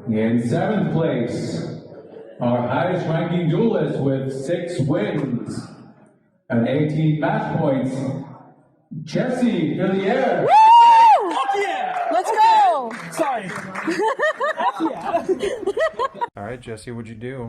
In 7th place, our highest ranking duelist with 6 wins and 18 match points, Jesse Filiere. Woo! Heck yeah! Let's go! Sorry. Heck yeah! All right, Jesse, what'd you do?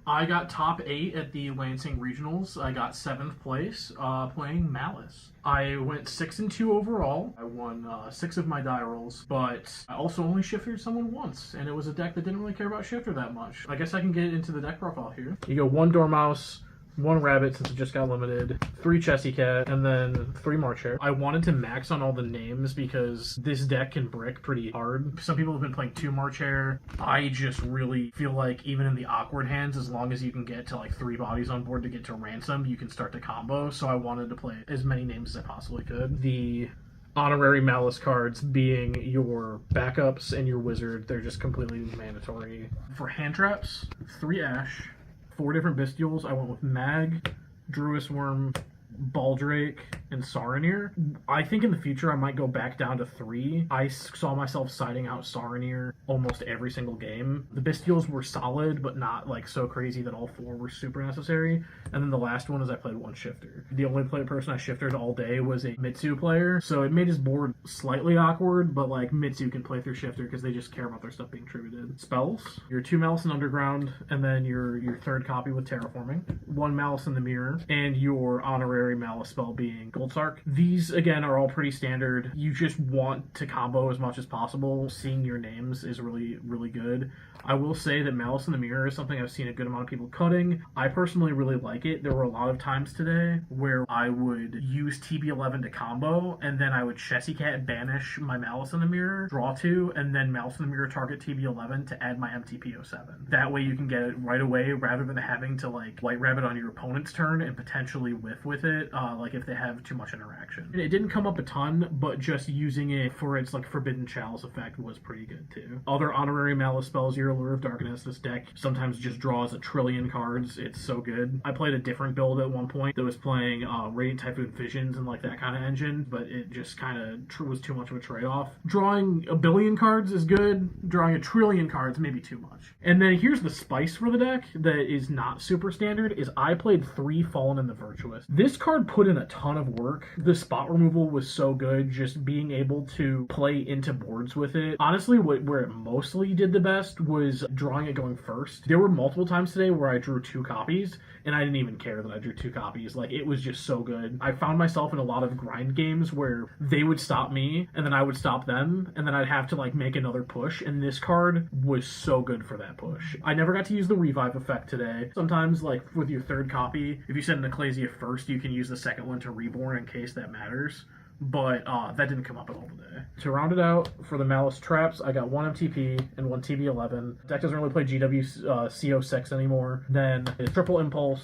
I got top 8 at the Lansing Regionals. I got 7th place playing Maliss. I went 6-2 overall. I won 6 of my die rolls, but I also only shifted someone once, and it was a deck that didn't really care about shifter that much. I guess I can get into the deck profile here. You go 1 Dormouse, 1 Rabbit since it just got limited, 3 Chessy Cat, and then 3 March Hare. I wanted to max on all the names because this deck can brick pretty hard. Some people have been playing 2 March Hare. I just really feel like even in the awkward hands, as long as you can get to like 3 bodies on board to get to ransom, you can start to combo. So I wanted to play as many names as I possibly could. The honorary Maliss cards being your backups and your wizard, they're just completely mandatory. For hand traps, 3 Ash, 4 different Bestials. I went with Mag, Druis Worm, Baldrake, and Saronir. I think in the future I might go back down to 3. I saw myself siding out Saronir almost every single game. The Bestials were solid, but not like so crazy that all 4 were super necessary. And then the last one is I played 1 shifter. The only person I shifted all day was a Mitsu player, so it made his board slightly awkward, but like Mitsu can play through shifter because they just care about their stuff being tributed. Spells, your 2 Malice in Underground, and then your 3rd copy with Terraforming, 1 Malice in the Mirror, and your honorary Malice spell being Gold Sark. These, again, are all pretty standard. You just want to combo as much as possible. Seeing your names is really, really good. I will say that Malice in the Mirror is something I've seen a good amount of people cutting. I personally really like it. There were a lot of times today where I would use TB11 to combo, and then I would Chessy Cat banish my Malice in the Mirror, draw 2, and then Malice in the Mirror target TB11 to add my MTP07. That way you can get it right away rather than having to like White Rabbit on your opponent's turn and potentially whiff with it, like if they have too much interaction. And it didn't come up a ton, but just using it for its like Forbidden Chalice effect was pretty good too. Other honorary Malice spells, your Allure of Darkness. This deck sometimes just draws a trillion cards. It's so good. I played a different build at one point that was playing Radiant Typhoon Visions and like that kind of engine, but it just kind of was too much of a trade-off. Drawing a billion cards is good. Drawing a trillion cards maybe too much. And then here's the spice for the deck that is not super standard, is I played 3 Fallen in the Virtuous. This card put in a ton of work. The spot removal was so good, just being able to play into boards with it. Honestly, where it mostly did the best was drawing it going first. There were multiple times today where I drew 2 copies, and I didn't even care that I drew 2 copies. Like, it was just so good. I found myself in a lot of grind games where they would stop me, and then I would stop them, and then I'd have to, like, make another push, and this card was so good for that push. I never got to use the revive effect today. Sometimes, like, with your 3rd copy, if you send an Ecclesia first, you can use the 2nd one to reborn in case that matters. But that didn't come up at all today. To round it out, for the Malice traps, I got 1 MTP and 1 TB11. Deck doesn't really play GW CO6 anymore. Then Triple Impulse,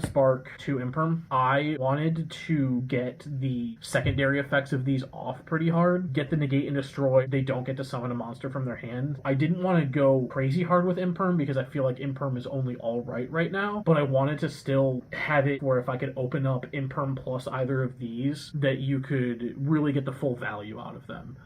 Spark, 2 Imperm. I wanted to get the secondary effects of these off pretty hard. Get the Negate and Destroy. They don't get to summon a monster from their hand. I didn't want to go crazy hard with Imperm because I feel like Imperm is only alright right now. But I wanted to still have it where if I could open up Imperm plus either of these, that you could really get the full value out of them.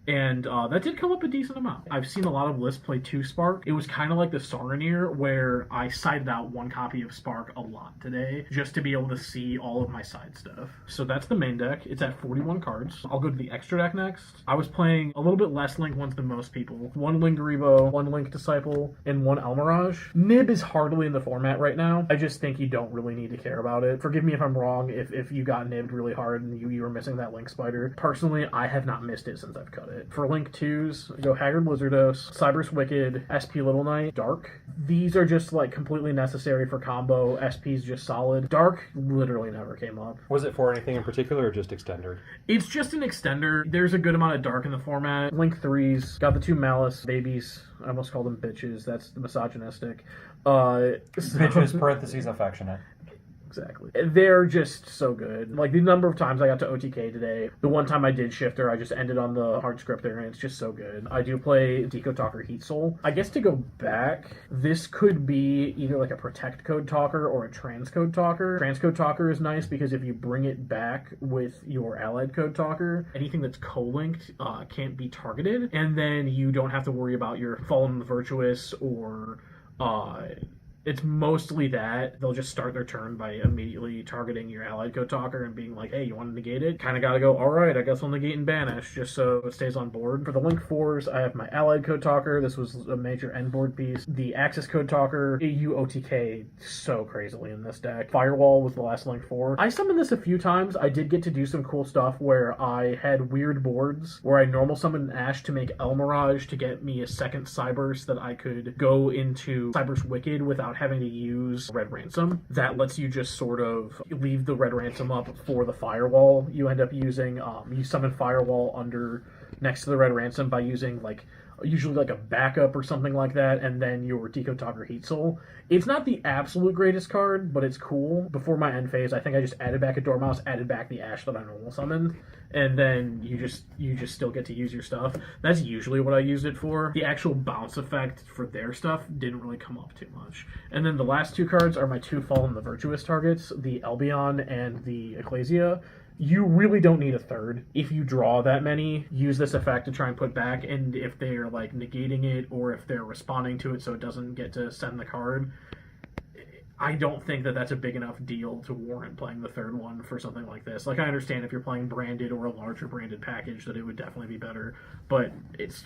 And that did come up a decent amount. I've seen a lot of lists play 2 Spark. It was kind of like the Saronir, where I sided out 1 copy of Spark a lot today, just to be able to see all of my side stuff. So that's the main deck. It's at 41 cards. I'll go to the extra deck next. I was playing a little bit less Link ones than most people. 1 Lingaribo, 1 Link Disciple, and 1 Almirage. Nib is hardly in the format right now. I just think you don't really need to care about it. Forgive me if I'm wrong, if you got nibbed really hard and you were missing that Link Spider. Personally, I have not missed it since I've cut it. For Link 2s, go Haggard Lizardos, Cyberse Wicked, SP Little Knight, Dark. These are just like completely necessary for combo. SP's just solid. Dark literally never came up. Was it for anything in particular or just extender? It's just an extender. There's a good amount of Dark in the format. Link 3s, got the 2 Malice babies. I almost called them bitches. That's misogynistic. Bitches, parentheses, affectionate. Exactly. They're just so good. Like, the number of times I got to OTK today, the one time I did Shifter, I just ended on the hard scripter, and it's just so good. I do play Deco Talker Heat Soul. I guess to go back, this could be either like a Protect Code Talker or a Transcode Talker. Transcode Talker is nice because if you bring it back with your Allied Code Talker, anything that's co-linked can't be targeted, and then you don't have to worry about your Fallen the Virtuous or... It's mostly that. They'll just start their turn by immediately targeting your Allied Code Talker and being like, hey, you want to negate it? Kind of got to go, all right, I guess I'll negate and banish, just so it stays on board. For the Link 4s, I have my Allied Code Talker. This was a major end board piece. The Axis Code Talker, AU OTK so crazily in this deck. Firewall was the last Link 4. I summoned this a few times. I did get to do some cool stuff where I had weird boards where I normal summoned an Ash to make El Mirage to get me a second Cyburst that I could go into Cyburst Wicked without having to use Red Ransom. That lets you just sort of leave the Red Ransom up for the Firewall. You end up using, you summon Firewall under next to the Red Ransom by using like usually like a backup or something like that, and then your Deco Talker Heat Soul. It's not the absolute greatest card, but it's cool. Before my end phase, I think I just added back a Dormouse, added back the Ash that I normal summoned, and then you just still get to use your stuff. That's usually what I used it for. The actual bounce effect for their stuff didn't really come up too much. And then the last two cards are my two Fallen the Virtuous targets, the Albion and the Ecclesia. You really don't need a third. If you draw that many, use this effect to try and put back, and if they're like negating it or if they're responding to it so it doesn't get to send the card, I don't think that that's a big enough deal to warrant playing the third one for something like this. Like, I understand if you're playing branded or a larger branded package that it would definitely be better, but it's...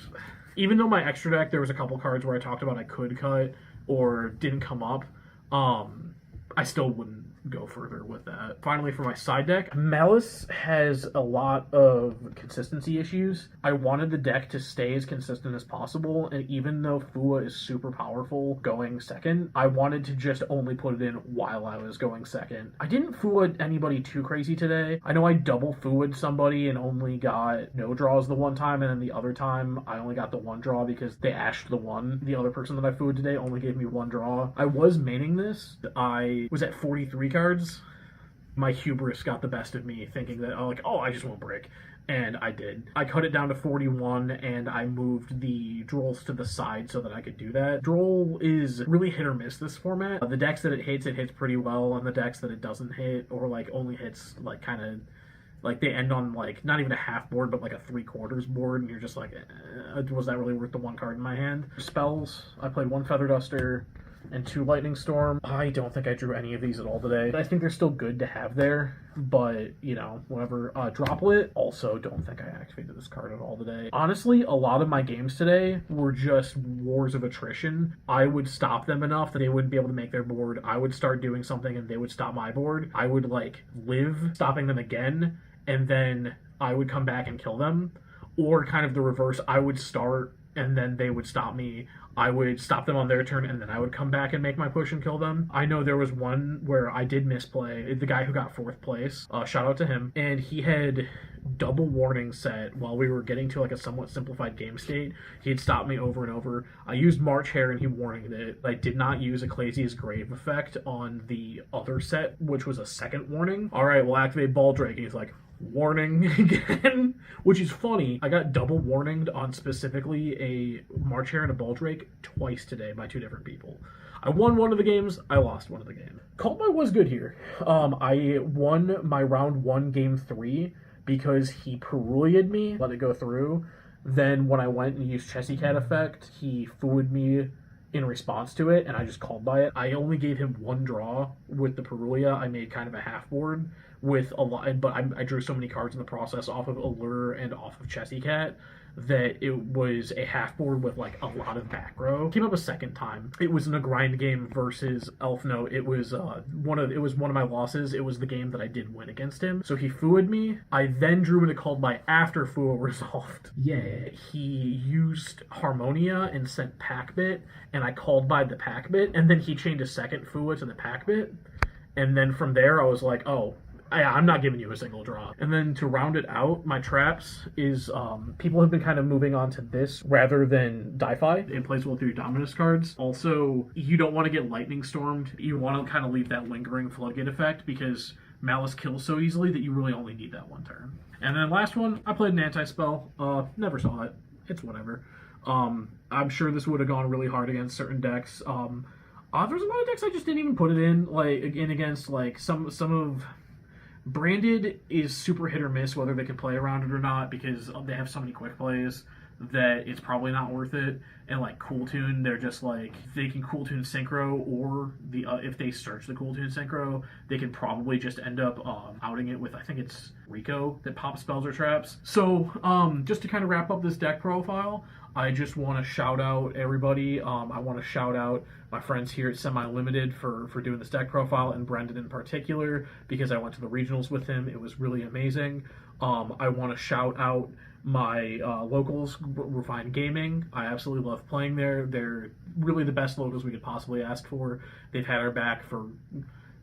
Even though my extra deck, there was a couple cards where I talked about I could cut or didn't come up, I still wouldn't go further with that. Finally, for my side deck, Maliss has a lot of consistency issues. I wanted the deck to stay as consistent as possible, and even though Fua is super powerful going second, I wanted to just only put it in while I was going second. I didn't Fua anybody too crazy today. I know I double Fua'd somebody and only got no draws the one time, and then the other time I only got the one draw because they ashed the one. The other person that I Fua'd today only gave me one draw. I was maining this. I was at 43 cards. My hubris got the best of me, thinking that, I just won't break. And I did. I cut it down to 41, and I moved the Drolls to the side so that I could do that. Droll is really hit or miss this format. The decks that it hits pretty well, and the decks that it doesn't hit, or only hits kind of they end on not even a half board, but like a 3/4 board, and you're just like, was that really worth the one card in my hand? Spells, I played one Feather Duster and two Lightning Storm. I don't think I drew any of these at all today. I think they're still good to have there, but, whatever. Droplet, also don't think I activated this card at all today. Honestly, a lot of my games today were just wars of attrition. I would stop them enough that they wouldn't be able to make their board. I would start doing something and they would stop my board. I would, live stopping them again, and then I would come back and kill them. Or kind of the reverse, I would start and then they would stop me. I would stop them on their turn, and then I would come back and make my push and kill them. I know there was one where I did misplay. The guy who got 4th place, shout out to him, and he had double warning set while we were getting to a somewhat simplified game state. He'd stopped me over and over. I used March Hare and he warninged it. I did not use Ecclesia's Grave effect on the other set, which was a second warning. All right, we'll activate Baldrake. And he's like, warning again, which is funny. I got double warninged on specifically a March Hare and a Baldrake twice today by two different people. I won one of the games, I lost one of the games. Called was good here. I won my round 1 game 3 because he Perulia'd me, let it go through. Then when I went and used Chessy Cat effect, he Fua'd me in response to it, and I just called by it. I only gave him one draw with the Perulia. I made kind of a half board with a lot, but I drew so many cards in the process off of Allure and off of Chessy Cat that it was a half board with a lot of back row. Came up a second time. It was in a grind game versus Elf Note. It was one of my losses. It was the game that I did win against him. So he Fua'd me. I then drew into Called by after Fua resolved. Yeah. He used Harmonia and sent Pack Bit, and I called by the Pack Bit, and then he chained a second Fua to the Pack Bit. And then from there I was like, oh, I'm not giving you a single draw. And then to round it out, my traps is people have been kind of moving on to this rather than Di-Fi. It plays well through your Dominus cards. Also, you don't want to get Lightning Stormed. You want to kind of leave that lingering Floodgate effect because Maliss kills so easily that you really only need that one turn. And then last one, I played an anti-spell. Never saw it. It's whatever. I'm sure this would have gone really hard against certain decks. There's a lot of decks I just didn't even put it in, like against like some of Branded is super hit or miss whether they can play around it or not because they have so many quick plays that it's probably not worth it. And like Cool Tune, they're just like they can Cool Tune Synchro, or the if they search the Cool Tune Synchro, they can probably just end up outing it with, I think it's Rico that pops spells or traps. So just to kind of wrap up this deck profile, I just want to shout out everybody. I want to shout out my friends here at SemiLimited for doing this deck profile, and Brendan in particular, because I went to the regionals with him. It was really amazing. I want to shout out my locals, Refined Gaming. I absolutely love playing there. They're really the best locals we could possibly ask for. They've had our back for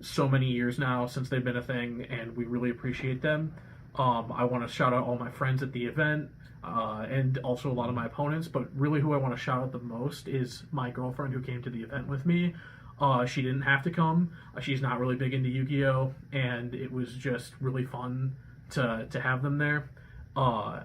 so many years now since they've been a thing, and we really appreciate them. I want to shout out all my friends at the event. And also a lot of my opponents, but really who I want to shout out the most is my girlfriend who came to the event with me. She didn't have to come. She's not really big into Yu-Gi-Oh! And it was just really fun to have them there. The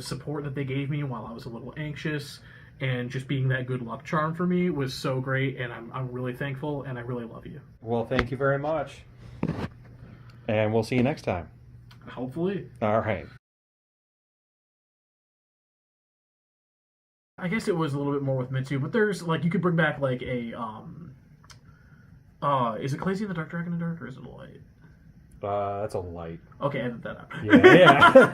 support that they gave me while I was a little anxious and just being that good luck charm for me was so great, and I'm really thankful, and I really love you. Well, thank you very much. And we'll see you next time. Hopefully. All right. I guess it was a little bit more with Mitsu, but there's like you could bring back like a is it Clazy the Dark Dragon in Dark, or is it a light? That's a light. Okay, edit that out. Yeah.